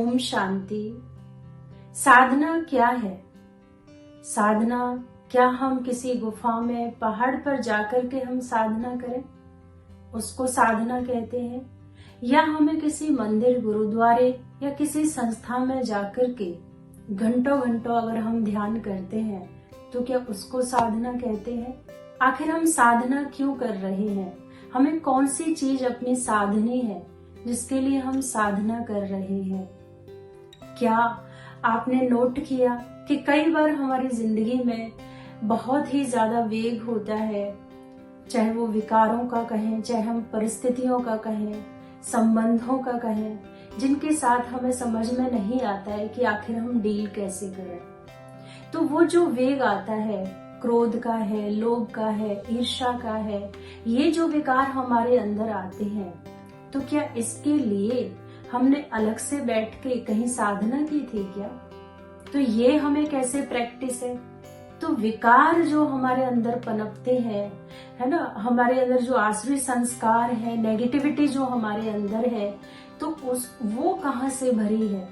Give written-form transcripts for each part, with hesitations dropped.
ओम शांति। साधना क्या है? साधना क्या हम किसी गुफा में पहाड़ पर जाकर के हम साधना करें, उसको साधना कहते हैं? या हमें किसी मंदिर, गुरुद्वारे या किसी संस्था में जाकर के घंटों घंटों अगर हम ध्यान करते हैं तो क्या उसको साधना कहते हैं? आखिर हम साधना क्यों कर रहे हैं? हमें कौन सी चीज अपनी साधनी है जिसके लिए हम साधना कर रहे हैं? क्या आपने नोट किया कि कई बार हमारी जिंदगी में बहुत ही ज्यादा वेग होता है, चाहे वो विकारों का कहें, चाहे हम परिस्थितियों का कहें, संबंधों का कहें, जिनके साथ हमें समझ में नहीं आता है कि आखिर हम डील कैसे करें। तो वो जो वेग आता है, क्रोध का है, लोभ का है, ईर्ष्या का है, ये जो विकार हमारे अंदर आते हैं, तो क्या इसके लिए हमने अलग से बैठ के कहीं साधना की थी क्या? तो ये हमें कैसे प्रैक्टिस है? तो विकार जो हमारे अंदर पनपते हैं, है ना, हमारे अंदर जो आसुरी संस्कार है, नेगेटिविटी जो हमारे अंदर है, तो वो कहाँ से भरी है?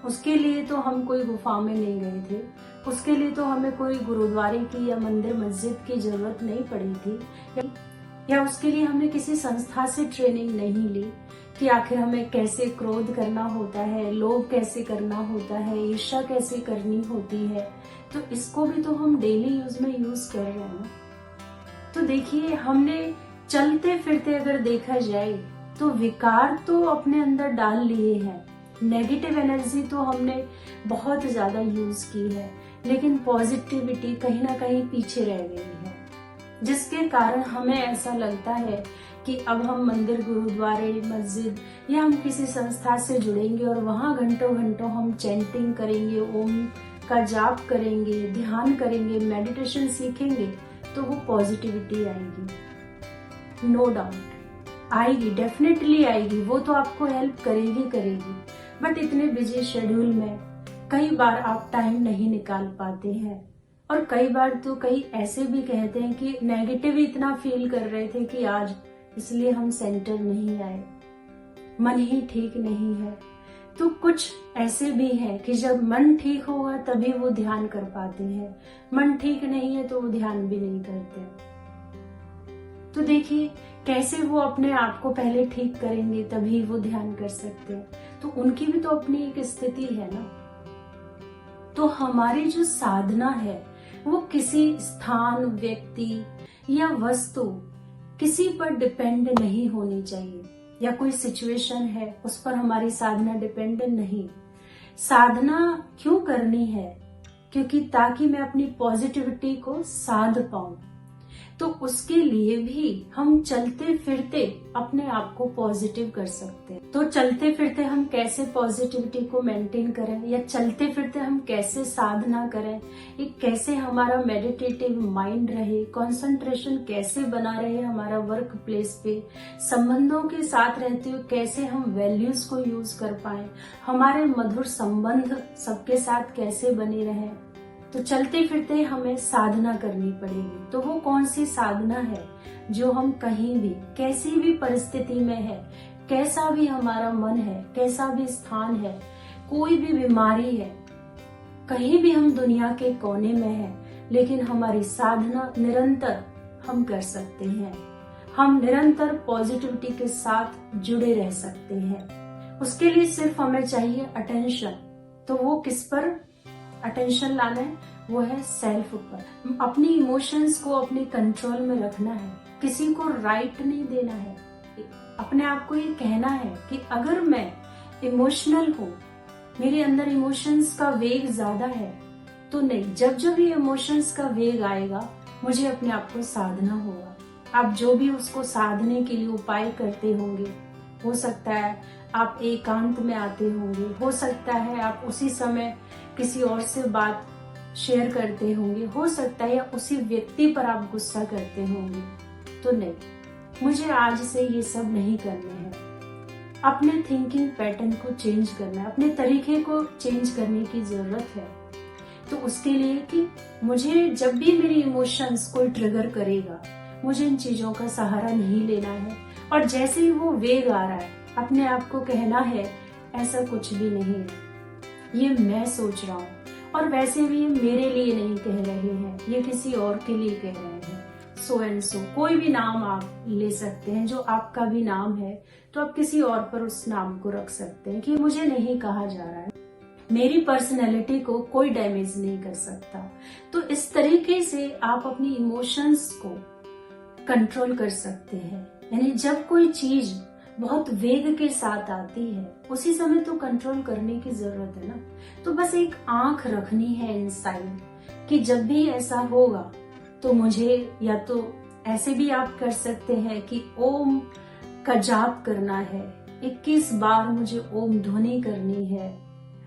उसके लिए तो हम कोई गुफा में नहीं गए थे, उसके लिए तो हमें कोई गुरुद्वारे की या मंदिर मस्जिद की जरूरत नहीं पड़ी थी, या उसके लिए हमने किसी संस्था से ट्रेनिंग नहीं ली कि आखिर हमें कैसे क्रोध करना होता है, लोभ कैसे करना होता है, ईर्ष्या कैसे करनी होती है। तो इसको भी तो हम डेली यूज में यूज कर रहे हैं ना। तो देखिए, हमने चलते फिरते अगर देखा जाए तो विकार तो अपने अंदर डाल लिए हैं, नेगेटिव एनर्जी तो हमने बहुत ज्यादा यूज की है, लेकिन पॉजिटिविटी कहीं ना कहीं पीछे रह गई है, जिसके कारण हमें ऐसा लगता है कि अब हम मंदिर, गुरुद्वारे, मस्जिद या हम किसी संस्था से जुड़ेंगे और वहां घंटों घंटों हम चैंटिंग करेंगे, ओम का जाप करेंगे, ध्यान करेंगे, मेडिटेशन सीखेंगे, तो वो पॉजिटिविटी आएगी। नो डाउट आएगी, डेफिनेटली आएगी, वो तो आपको हेल्प करेगी। बट इतने बिजी शेड्यूल में कई बार आप टाइम नहीं निकाल पाते हैं, और कई बार तो कई ऐसे भी कहते हैं कि नेगेटिव इतना फील कर रहे थे कि आज इसलिए हम सेंटर नहीं आए, मन ही ठीक नहीं है। तो कुछ ऐसे भी हैं कि जब मन ठीक होगा तभी वो ध्यान कर पाते हैं, मन ठीक नहीं है तो वो ध्यान भी नहीं करते। तो देखिए कैसे वो अपने आप को पहले ठीक करेंगे तभी वो ध्यान कर सकते हैं। तो उनकी भी तो अपनी एक स्थिति है ना। तो हमारी जो साधना है वो किसी स्थान, व्यक्ति या वस्तु, किसी पर डिपेंड नहीं होनी चाहिए, या कोई सिचुएशन है उस पर हमारी साधना डिपेंडेंट नहीं। साधना क्यों करनी है? क्योंकि ताकि मैं अपनी पॉजिटिविटी को साध पाऊं। तो उसके लिए भी हम चलते फिरते अपने आप को पॉजिटिव कर सकते हैं। तो चलते फिरते हम कैसे पॉजिटिविटी को मेंटेन करें, या चलते फिरते हम कैसे साधना करें, एक कैसे हमारा मेडिटेटिव माइंड रहे, कंसंट्रेशन कैसे बना रहे हमारा वर्क प्लेस पे, संबंधों के साथ रहते हुए कैसे हम वैल्यूज को यूज कर पाए, हमारे मधुर संबंध सबके साथ कैसे बने रहे। तो चलते फिरते हमें साधना करनी पड़ेगी। तो वो कौन सी साधना है जो हम कहीं भी, कैसी भी परिस्थिति में है, कैसा भी हमारा मन है, कैसा भी स्थान है, कोई भी बीमारी है, कहीं भी हम दुनिया के कोने में है, लेकिन हमारी साधना निरंतर हम कर सकते हैं। हम निरंतर पॉजिटिविटी के साथ जुड़े रह सकते हैं। उसके लिए सिर्फ हमें चाहिए अटेंशन। तो वो किस पर अटेंशन लाना है? वो है सेल्फ पर। अपनी इमोशंस को अपने कंट्रोल में रखना है, किसी को राइट नहीं देना है। अपने आप को ये कहना है कि अगर मैं इमोशनल हूँ, मेरे अंदर इमोशंस का वेग ज्यादा है, तो नहीं, जब जब ये इमोशंस का वेग आएगा मुझे अपने आप को साधना होगा। आप जो भी उसको साधने के लिए उपाय करते होंगे, हो सकता है आप एकांत में आते होंगे, हो सकता है आप उसी समय किसी और से बात शेयर करते होंगे, हो सकता है या उसी व्यक्ति पर आप गुस्सा करते होंगे। तो नहीं, मुझे आज से ये सब नहीं करने हैं। अपने थिंकिंग पैटर्न को चेंज करना है, अपने तरीके को चेंज करने की जरूरत है। तो उसके लिए कि मुझे जब भी मेरी इमोशंस कोई ट्रिगर करेगा, मुझे इन चीजों का सहारा नहीं लेना है। और जैसे ही वो वेग आ रहा है, अपने आप को कहना है ऐसा कुछ भी नहीं है, ये मैं सोच रहा हूँ। और वैसे भी ये मेरे लिए नहीं कह रहे हैं, ये किसी और के लिए कह रहे हैं। सो एंड सो, कोई भी नाम आप ले सकते हैं जो आपका भी नाम है, तो आप किसी और पर उस नाम को रख सकते हैं कि मुझे नहीं कहा जा रहा है, मेरी पर्सनैलिटी को कोई डैमेज नहीं कर सकता। तो इस तरीके से आप अपनी इमोशंस को कंट्रोल कर सकते हैं। यानी जब कोई चीज बहुत वेग के साथ आती है, उसी समय तो कंट्रोल करने की जरूरत है ना। तो बस एक आंख रखनी है इनसाइड कि जब भी ऐसा होगा तो मुझे, या तो ऐसे भी आप कर सकते हैं कि ओम का जाप करना है, 21 बार मुझे ओम ध्वनि करनी है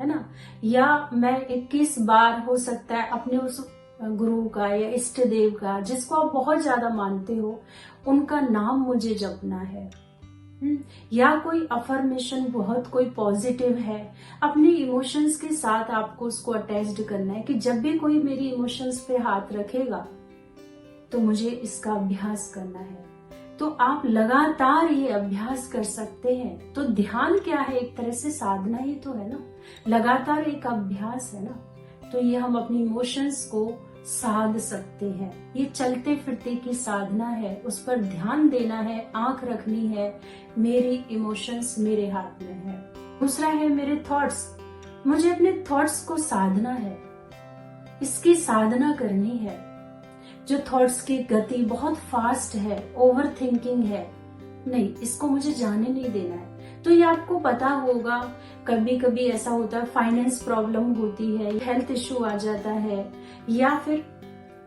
ना। या मैं 21 बार हो सकता है अपने उस गुरु का या इष्ट देव का, जिसको आप बहुत ज्यादा मानते हो, उनका नाम मुझे जपना है। या कोई अफर्मेशन बहुत कोई पॉजिटिव है, अपने इमोशंस के साथ आपको उसको अटैच्ड करना है कि जब भी कोई मेरी इमोशंस पे हाथ रखेगा तो मुझे इसका अभ्यास करना है। तो आप लगातार ये अभ्यास कर सकते हैं। तो ध्यान क्या है, एक तरह से साधना ही तो है ना, लगातार एक अभ्यास है ना। तो ये हम अपनी इमोशंस को साध सकते हैं। ये चलते फिरते की साधना है, उस पर ध्यान देना है, आंख रखनी है, मेरी इमोशंस मेरे हाथ में है। दूसरा है मेरे थॉट्स, मुझे अपने थॉट्स को साधना है, इसकी साधना करनी है। जो थॉट्स की गति बहुत फास्ट है, ओवर थिंकिंग है, नहीं, इसको मुझे जाने नहीं देना है। तो ये आपको पता होगा, कभी कभी ऐसा होता है, फाइनेंस प्रॉब्लम होती है, हेल्थ इश्यू आ जाता है, या फिर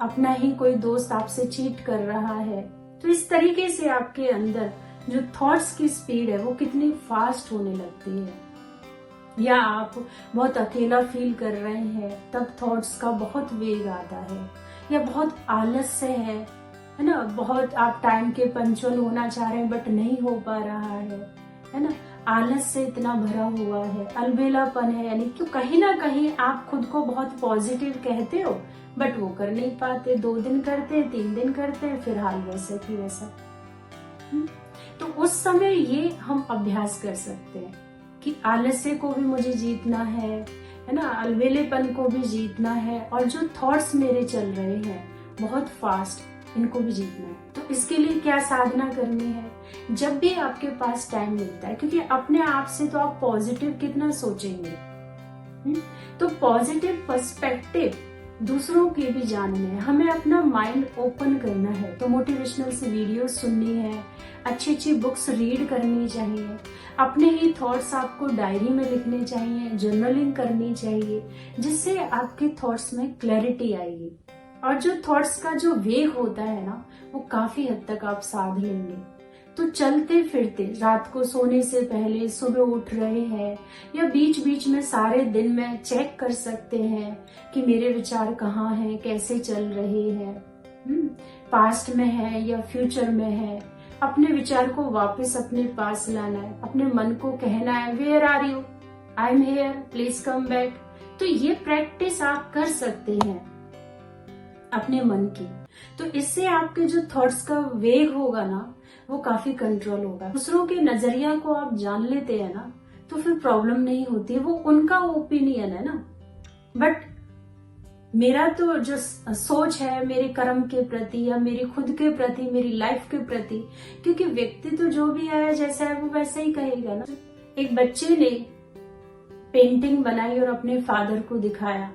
अपना ही कोई दोस्त आपसे चीट कर रहा है। तो इस तरीके से आपके अंदर जो थॉट्स की स्पीड है वो कितनी फास्ट होने लगती है। या आप बहुत अकेला फील कर रहे हैं, तब थॉट्स का बहुत वेग आता है। या बहुत आलस्य है ना, बहुत आप टाइम के पंचुअल होना चाह रहे हैं बट नहीं हो पा रहा है ना, आलस से इतना भरा हुआ है, अलबेलापन है, यानी कि कहीं ना कहीं आप खुद को बहुत पॉजिटिव कहते हो बट वो कर नहीं पाते। 2 दिन करते हैं, 3 दिन करते हैं, फिर हाल वैसे की वैसा। तो उस समय ये हम अभ्यास कर सकते हैं कि आलस्य को भी मुझे जीतना है ना, अलबेलेपन को भी जीतना है, और जो थॉट्स मेरे चल रहे हैं बहुत फास्ट, इनको भी जीतना है। तो इसके लिए क्या साधना करनी है, जब भी आपके पास टाइम मिलता है, क्योंकि अपने आप से तो आप पॉजिटिव कितना सोचेंगे, तो पॉजिटिव पर्सपेक्टिव दूसरों के भी जानने हैं, हमें अपना माइंड ओपन करना है। तो मोटिवेशनल से वीडियो सुननी है, अच्छी अच्छी बुक्स रीड करनी चाहिए, अपने ही थॉट्स आपको डायरी में लिखने चाहिए, जर्नलिंग करनी चाहिए, जिससे आपके थॉट्स में क्लैरिटी आएगी। और जो थॉट्स का जो वेग होता है ना, वो काफी हद तक आप साध लेंगे। तो चलते फिरते, रात को सोने से पहले, सुबह उठ रहे हैं, या बीच बीच में सारे दिन में चेक कर सकते हैं कि मेरे विचार कहाँ हैं, कैसे चल रहे हैं, पास्ट में है या फ्यूचर में है। अपने विचार को वापस अपने पास लाना है, अपने मन को कहना है, where are you, I am here, please come back. तो ये प्रैक्टिस आप कर सकते हैं अपने मन की। तो इससे आपके जो थॉट्स का वेग होगा ना, वो काफी कंट्रोल होगा। दूसरों के नजरिया को आप जान लेते हैं ना, तो फिर प्रॉब्लम नहीं होती है, वो उनका ओपिनियन है ना। बट मेरा तो जो सोच है मेरे कर्म के प्रति या मेरे खुद के प्रति, मेरी लाइफ के प्रति, क्योंकि व्यक्ति तो जो भी है जैसा है वो वैसा ही कहेगा ना। एक बच्चे ने पेंटिंग बनाई और अपने फादर को दिखाया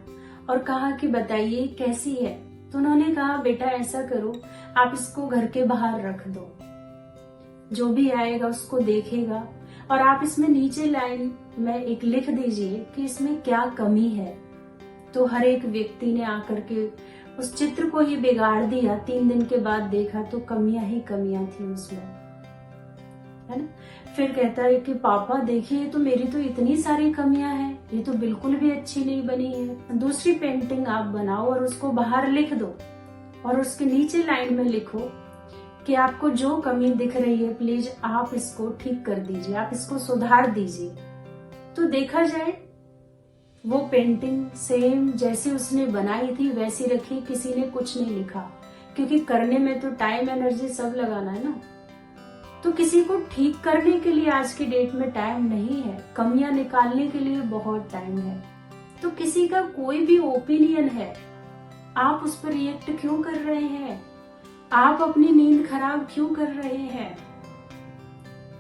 और कहा कि बताइए कैसी है। तो उन्होंने कहा, बेटा ऐसा करो, आप इसको घर के बाहर रख दो, जो भी आएगा उसको देखेगा, और आप इसमें नीचे लाइन में एक लिख दीजिए कि इसमें क्या कमी है। तो हर एक व्यक्ति ने आकर के उस चित्र को ही बिगाड़ दिया। 3 दिन के बाद देखा तो कमियां ही कमियां थी उसमें, है ना। फिर कहता है कि पापा देखिए, तो मेरी तो इतनी सारी कमियां हैं, ये तो बिल्कुल भी अच्छी नहीं बनी है। दूसरी पेंटिंग आप बनाओ और उसको बाहर लिख दो, और उसके नीचे लाइन में लिखो कि आपको जो कमी दिख रही है प्लीज आप इसको ठीक कर दीजिए, आप इसको सुधार दीजिए। तो देखा जाए वो पेंटिंग सेम जैसी उसने बनाई थी वैसी रखी, किसी ने कुछ नहीं लिखा, क्योंकि करने में तो टाइम एनर्जी सब लगाना है ना। तो किसी को ठीक करने के लिए आज की डेट में टाइम नहीं है, कमियां निकालने के लिए बहुत टाइम है। तो किसी का कोई भी ओपिनियन है, आप उस पर रिएक्ट क्यों कर रहे हैं? आप अपनी नींद खराब क्यों कर रहे हैं?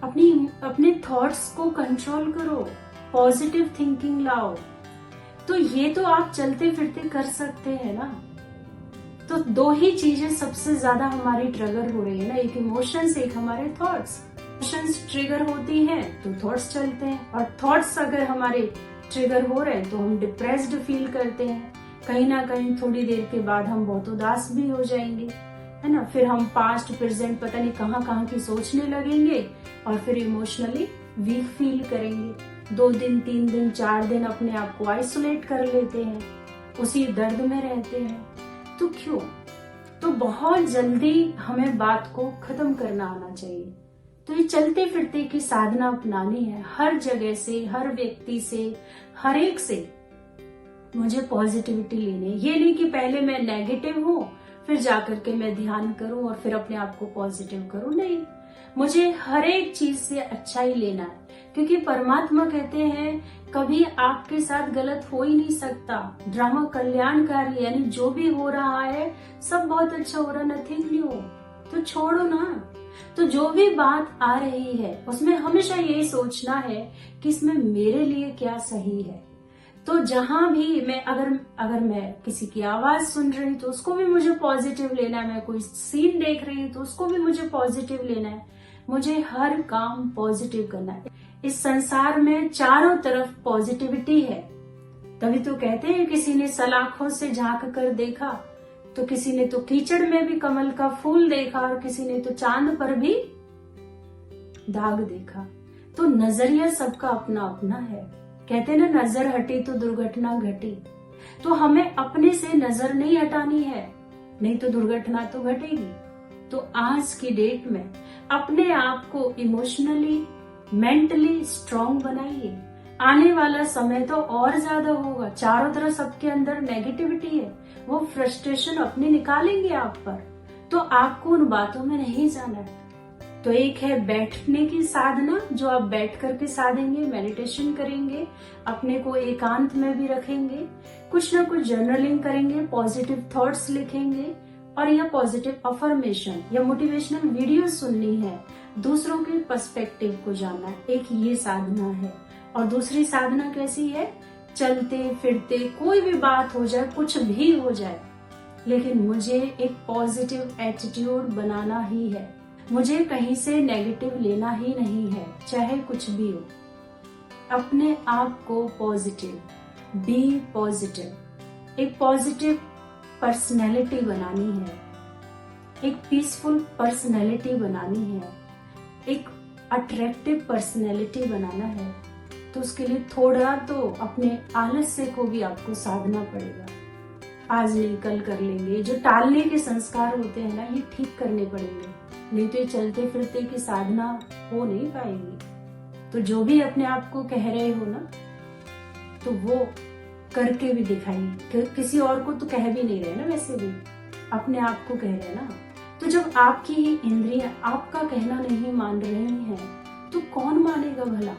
अपने थॉट्स को कंट्रोल करो, पॉजिटिव थिंकिंग लाओ। तो ये तो आप चलते फिरते कर सकते हैं ना। तो दो ही चीजें सबसे ज्यादा हमारी ट्रिगर हो रही है ना, एक इमोशंस, एक हमारे थॉट्स। इमोशंस ट्रिगर होती हैं तो थॉट्स चलते हैं, और थॉट्स अगर हमारे ट्रिगर हो रहे हैं तो हम डिप्रेस्ड फील करते हैं। कहीं ना कहीं थोड़ी देर के बाद हम बहुत उदास भी हो जाएंगे, है ना। फिर हम पास्ट प्रेजेंट पता नहीं कहाँ की सोचने लगेंगे, और फिर इमोशनली वीक फील करेंगे। 2 दिन 3 दिन 4 दिन अपने आप को आइसोलेट कर लेते हैं, उसी दर्द में रहते हैं। तो क्यों? तो बहुत जल्दी हमें बात को खत्म करना आना चाहिए। तो ये चलते फिरते की साधना अपनानी है। हर जगह से, हर व्यक्ति से, हर एक से मुझे पॉजिटिविटी लेनी है। ये नहीं कि पहले मैं नेगेटिव हूँ फिर जाकर के मैं ध्यान करूं और फिर अपने आप को पॉजिटिव करूं। नहीं, मुझे हर एक चीज से अच्छा ही लेना है, क्योंकि परमात्मा कहते हैं कभी आपके साथ गलत हो ही नहीं सकता। ड्रामा कल्याणकारी, यानी जो भी हो रहा है सब बहुत अच्छा हो रहा, नथिंग न्यू। तो छोड़ो ना। तो जो भी बात आ रही है उसमें हमेशा यही सोचना है कि इसमें मेरे लिए क्या सही है। तो जहां भी मैं अगर मैं किसी की आवाज सुन रही हूँ तो उसको भी मुझे पॉजिटिव लेना है। मैं कोई सीन देख रही हूँ तो उसको भी मुझे पॉजिटिव लेना है। मुझे हर काम पॉजिटिव करना है। इस संसार में चारों तरफ पॉजिटिविटी है। तभी तो कहते हैं किसी ने सलाखों से झांक कर देखा, तो किसी ने तो कीचड़ में भी कमल का फूल देखा, और किसी ने तो चांद पर भी दाग देखा। तो नजरिया सबका अपना अपना है। कहते हैं ना, नजर हटी तो दुर्घटना घटी। तो हमें अपने से नजर नहीं हटानी है, नहीं तो दुर्घटना तो घटेगी। तो आज की डेट में अपने आप को इमोशनली, मेंटली स्ट्रांग बनाइए। आने वाला समय तो और ज्यादा होगा। चारों तरफ सबके अंदर नेगेटिविटी है, वो फ्रस्ट्रेशन अपनी निकालेंगे आप पर। तो आपको उन बातों में नहीं जाना है। तो एक है बैठने की साधना, जो आप बैठ करके साधेंगे, मेडिटेशन करेंगे, अपने को एकांत में भी रखेंगे, कुछ ना कुछ जर्नलिंग करेंगे, पॉजिटिव थॉट्स लिखेंगे, और यह पॉजिटिव अफर्मेशन या मोटिवेशनल वीडियो सुननी है, दूसरों के पर्सपेक्टिव को जानना है। एक ये साधना है। और दूसरी साधना कैसी है? चलते फिरते कोई भी बात हो जाए, कुछ भी हो जाए, लेकिन मुझे एक पॉजिटिव एटीट्यूड बनाना ही है। मुझे कहीं से नेगेटिव लेना ही नहीं है, चाहे कुछ भी हो। अपने आप को पॉजिटिव, बी पॉजिटिव, एक पॉजिटिव पर्सनैलिटी बनानी है, एक पीसफुल पर्सनैलिटी बनानी है, एक अट्रैक्टिव पर्सनैलिटी बनाना है। तो उसके लिए थोड़ा तो अपने आलस्य को भी आपको साधना पड़ेगा। आज नहीं कल कर लेंगे, जो टालने के संस्कार होते हैं ना, ये ठीक करने पड़ेंगे, नहीं तो ये चलते फिरते की साधना हो नहीं पाएगी। तो जो भी अपने आप को कह रहे हो ना, तो वो करके भी दिखाइए। किसी और को तो कह भी नहीं रहे ना, वैसे भी अपने आप को कह रहे ना। तो जब आपकी ही इंद्रियां आपका कहना नहीं मान रही हैं, तो कौन मानेगा भला?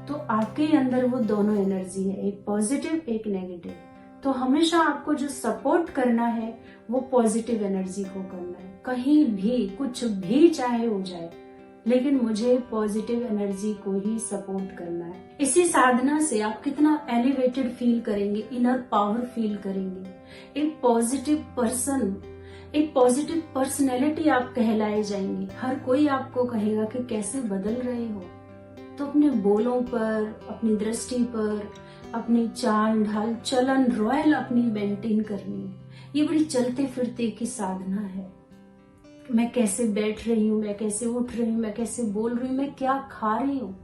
तो आपके अंदर वो दोनों एनर्जी है, एक पॉजिटिव एक नेगेटिव। तो हमेशा आपको जो सपोर्ट करना है वो पॉजिटिव एनर्जी को करना है। कहीं भी कुछ भी चाहे हो जाए, लेकिन मुझे पॉजिटिव एनर्जी को ही सपोर्ट करना है। इसी साधना से आप कितना एलिवेटेड फील करेंगे, इनर पावर फील करेंगे। एक पॉजिटिव पर्सन, एक पॉजिटिव पर्सनैलिटी आप कहलाए जाएंगे। हर कोई आपको कहेगा कि कैसे बदल रहे हो। तो अपने बोलों पर, अपनी दृष्टि पर, अपनी चाल ढाल, चलन रॉयल अपनी मेंटेन करनी है। ये बड़ी चलते फिरते की साधना है। मैं कैसे बैठ रही हूँ, मैं कैसे उठ रही हूँ, मैं कैसे बोल रही हूँ, मैं क्या खा रही हूँ,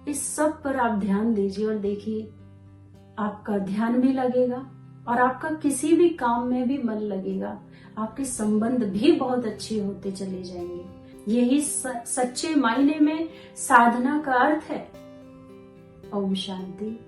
इस सब पर आप ध्यान दीजिए। और देखिए, आपका ध्यान भी लगेगा और आपका किसी भी काम में भी मन लगेगा। आपके संबंध भी बहुत अच्छे होते चले जाएंगे। यही सच्चे मायने में साधना का अर्थ है। ओम शांति।